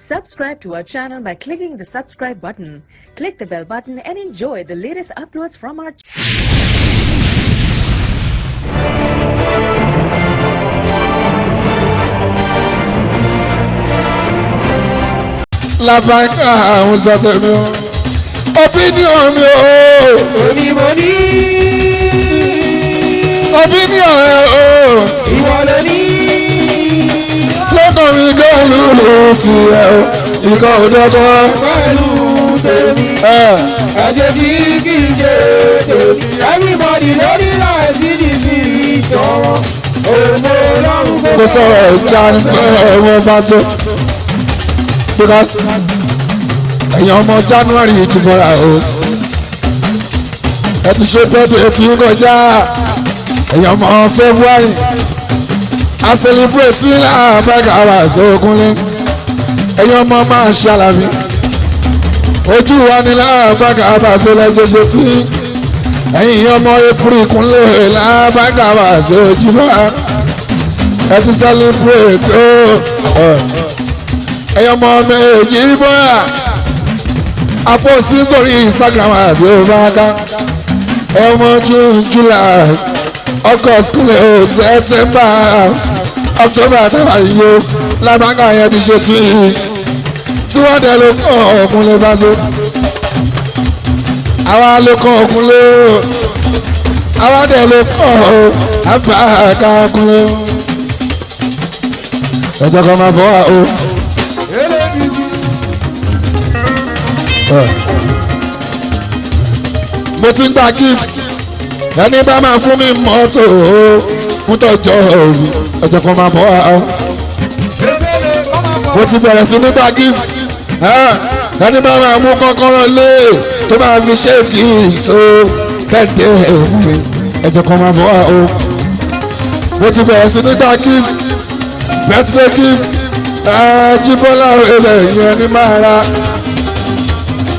Subscribe to our channel by clicking the subscribe button. Click the bell button and enjoy the latest uploads from our channel. Làbáńkà àwọn sọ̀tẹ̀ mi o opinion mi o èmi mo ní opinion rẹ o ìwọ ló ní. lọ́kàn mi gọ́ọ̀lù tiẹ̀ o ikọ̀ òdọ́kọ̀ pẹ̀lú tèmi ẹ̀ṣẹ̀ tí kì í ṣe tèmi everybody lórí láìsí dìbì ìtọ́wọ́ òun ọlọ́run kò sọ̀rọ̀ ìjà ní ẹ̀wọ̀n bá so because ẹ̀yin ọmọ January ti bọ̀ra o ẹ ti ṣe bẹ́ẹ̀dẹ̀ tí ń kọjá ẹ̀yin ọmọ February a celebrate ní àbẹ́gà ara ìṣòkúnlé ẹ̀yin ọmọ máa ṣe àlàbí ojú wa ní lábẹ́gà ara ìṣòlẹ́ṣẹṣẹ tí ẹ̀yin ọmọ April kúnlé lábẹ́gà ara ìṣòjìbá ẹ ti celebrate o. Ẹ̀yin ọmọ méjì bọ́yà apọ́sí sórí Instagram àbí ọbaaka ẹ̀yin ọmọ July August kúnlẹ̀ o September October àtàwọn yìí o lábàkà yẹn ti ṣe tí wọ́n dẹ̀ ló kọ́ ọ̀kúnlẹ̀ bá so àwa ló kọ́ ọ̀kúnlẹ̀ àwa dẹ̀ ló kọ́ àbáàkà kúnlẹ̀ ẹ̀jọ̀ kan máa bọ́ wa o. Mo ti ń gba gift ẹni bá máa fún mi mọ́tò fún tọ́jọ́ òru ọjọ́ kan máa bọ̀ ọ́. Mo ti bẹ̀rẹ̀ sí ní gba gift ẹni bá máa mú kọ́kọ́rọ́ lé tó máa fi ṣéèkì tó tẹ̀dẹ̀ fún mi ọjọ́ kan máa bọ̀ ọ́. Mo ti bẹ̀rẹ̀ sí ní gba gift birthday gift Jíbọ́lá ilẹ̀ yẹn ní máa ra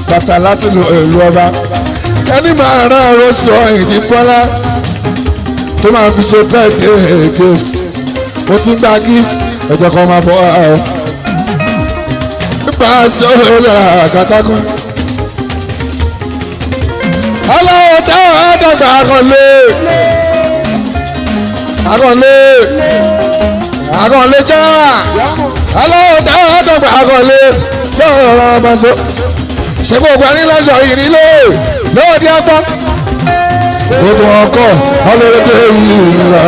bàtà láti lo ìlú ọba ẹni máa rán rọ́ṣọ̀ Jíbọ́lá tó máa fi ṣe birthday gift mo ti ń gba gift ẹ̀jẹ̀ kan máa bọ̀ ọ́ nípa sọ́ọ́lá kàtàkùn. aláwọ̀ táwọn àdàgbà àkànlé já aláwọ̀ táwọn àdàgbà àkànlé yóò rọra ọmọ sọ ṣe gbogbo aníláṣọ ìrìlẹ lóòdì ọgbọn gbogbo ọkọ ọlọ́dẹ yìí lọ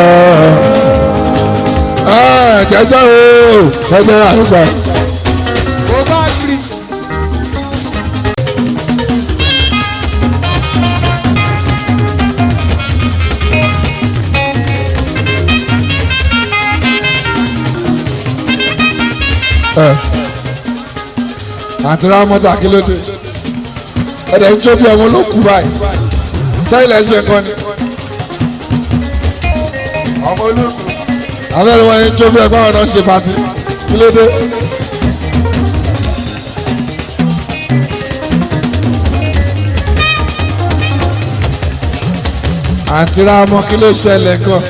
jẹjẹ o jẹjẹ àgbà. àti rámọ́tà kí ló dé ẹ̀rẹ̀ ń jó bí ọmọ ló kú báyìí ṣé ilẹ̀ ṣe kan ni ọmọ olóògùn abẹ́rẹ́ wọn ń jó bí ẹgbẹ́ wọn náà ṣe pàtì kí ló dé. àti rámọ́ kí ló ṣẹlẹ̀ gan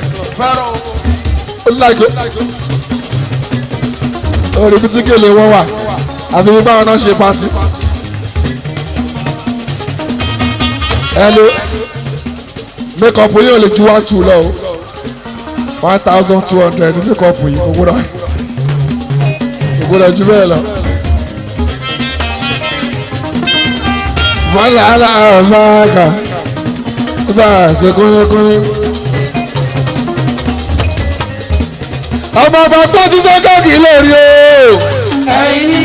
ó lágbó orí bí tí kèlè wọn wà àfi bí báwọn náà ṣe pàtì. hello make up yìí ò lè ju 1,200 lọ o 1,200 make up yìí kò gbọ́dọ̀ ju bẹ́ẹ̀ lọ. bọ́lá aláàbáàkà bá a ṣe kúnlẹ́kúnlẹ́. ọmọ ọba gbọ́jú sọ́kọ́ọ̀kì lórí o. ẹ̀yin ní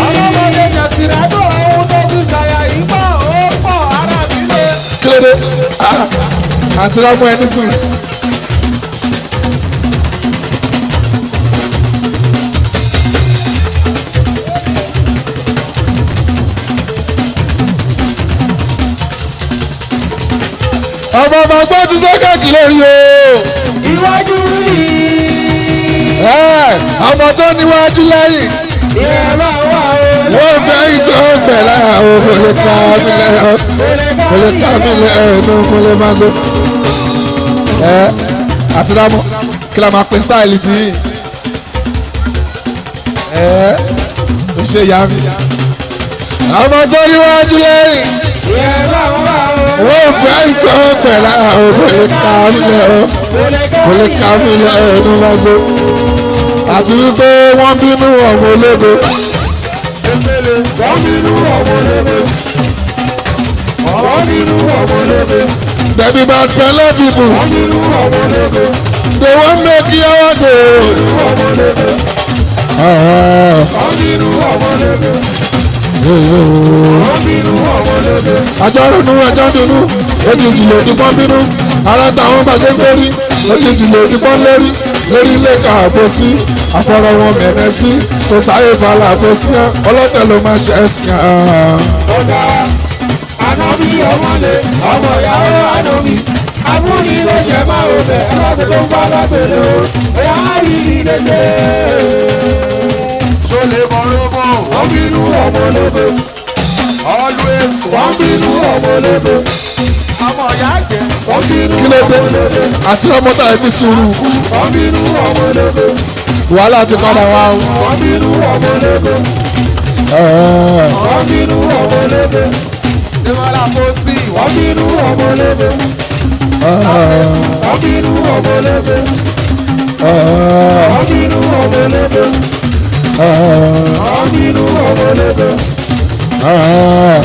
ọlọ́mọdé jẹ̀sìrẹ́ tó ohun tó fi ṣàyà yìí pọ̀ ó pọ̀ ara mi lé. kílódé àti rámú ẹni sùn. ọmọ ọba gbọ́jú sọ́kọ́ọ̀kì lórí o. iwájú yìí. ọmọ tó níwájú lẹ́yìn. ìyẹn bá wà o. wọ́n fẹ́ ìtọ́ gbẹ̀lá o kò lè ká mi lẹ́ o kò lè ká mi lẹ́ ẹnu kò lè má so. àti rámọ́ kí la máa pín stáìlì tí ṣe yá mi. ọmọ tó níwájú lẹ́yìn wọ́n fẹ́ ìtọ́ pẹ̀lá kò lè ka mílẹ̀ kò lè ka mílẹ̀ ẹnu bá so. àti wípé wọ́n bínú ọmọ ológo. wọ́n bínú ọmọ ológo. wọ́n bínú ọmọ ológo. Baby bad fellow people. wọ́n bínú ọmọ ológo. They won't make you out there. wọ́n bínú ọmọ ológo. wọ́n bínú ọmọ ológo. Àjọ ronú ẹjọ́ dunu, òjijì ló di pọ́n bínú. Ara táwọn bá ṣe ń gbórí, òjijì ló di pọ́n lórí. Lórí ilé ká àbò sí, àfọ̀rọ̀ wọn mẹ̀rẹ̀ sí. Kò sáyé falà àbò sí ẹ́, ọlọ́tẹ̀ ló máa ṣe é sí ẹ́. ọ̀gá ànábì ọmọlé ọmọ ìyàwó ànábì abúlé ló jẹ máa ò bẹ̀ ẹlọ́gbẹ̀ tó ń bá lágbèrè o ẹ̀yà rí ìdẹ́gbẹ́. ṣọlẹ̀ mọ̀rọ́mọ́ wọ́n bínú ọmọ ológo. always wọ́n bínú ọmọ ológo. ọmọ ìyá àgbẹ̀ wọ́n bínú ọmọ ológo. Àti ọmọ tá ẹbí sùúrù. wọ́n bínú ọmọ ológo. Wàhálà ti padà wá o. wọ́n bínú ọmọ ológo. wọ́n bínú ọmọ ológo. ìmọ̀lá fòsì wọ́n bínú ọmọ ológo. wọ́n bínú ọmọ ológo. wọ́n bínú ọmọ ológo. wọ́n bínú ọmọ ológo.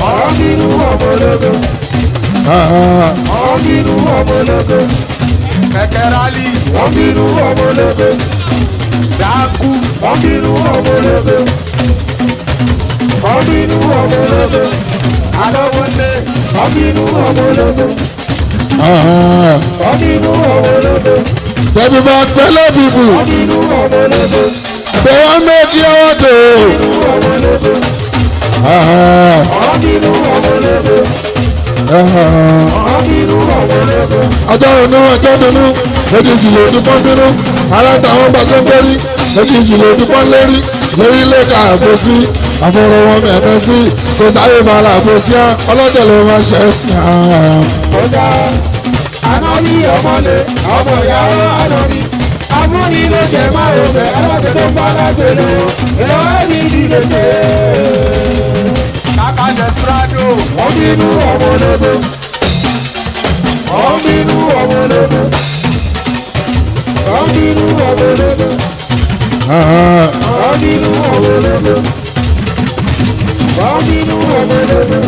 wọ́n bínú ọmọ ológo. wọ́n bínú ọmọ ológo. kẹ̀kẹ́ rálì wọ́n bínú ọmọ ológo. dákú wọ́n bínú ọmọ ológo. wọ́n bínú ọmọ ológo. alówólé wọ́n bínú ọmọ ológo. wọ́n bínú ọmọ ológo. Baby bad fellow people. wọ́n bínú ọmọ ológo. They won't make you out there. ọmọ ológo. wọ́n bínú ọmọ ológo. wọ́n bínú ọmọ ológo. Àjọ ronú ẹjọ́ dunu, òjijì ló di pọ́n bínú. Ara táwọn bá ṣe ń gbórí, òjijì ló di pọ́n lérí. Lórí ilé ká àbò sí, àfọ̀rọ̀ wọn mẹ̀rẹ̀ sí. Kò sáyé falà àbò sí ẹ́, ọlọ́tẹ̀ ló máa ṣe é sí ẹ́. ọ̀gá ànábì ọmọlé ọmọ ìyàwó ànábì abúlé ló jẹ máa ò bẹ̀ ẹlọ́gbẹ̀ tó ń bá lágbèrè o ẹ̀yà rí ìdẹ́gbẹ́. kàkà desperado wọ́n bínú ọmọ ológo. wọ́n bínú ọmọ ológo. wọ́n bínú ọmọ ológo. wọ́n bínú ọmọ ológo. wọ́n bínú ọmọ ológo.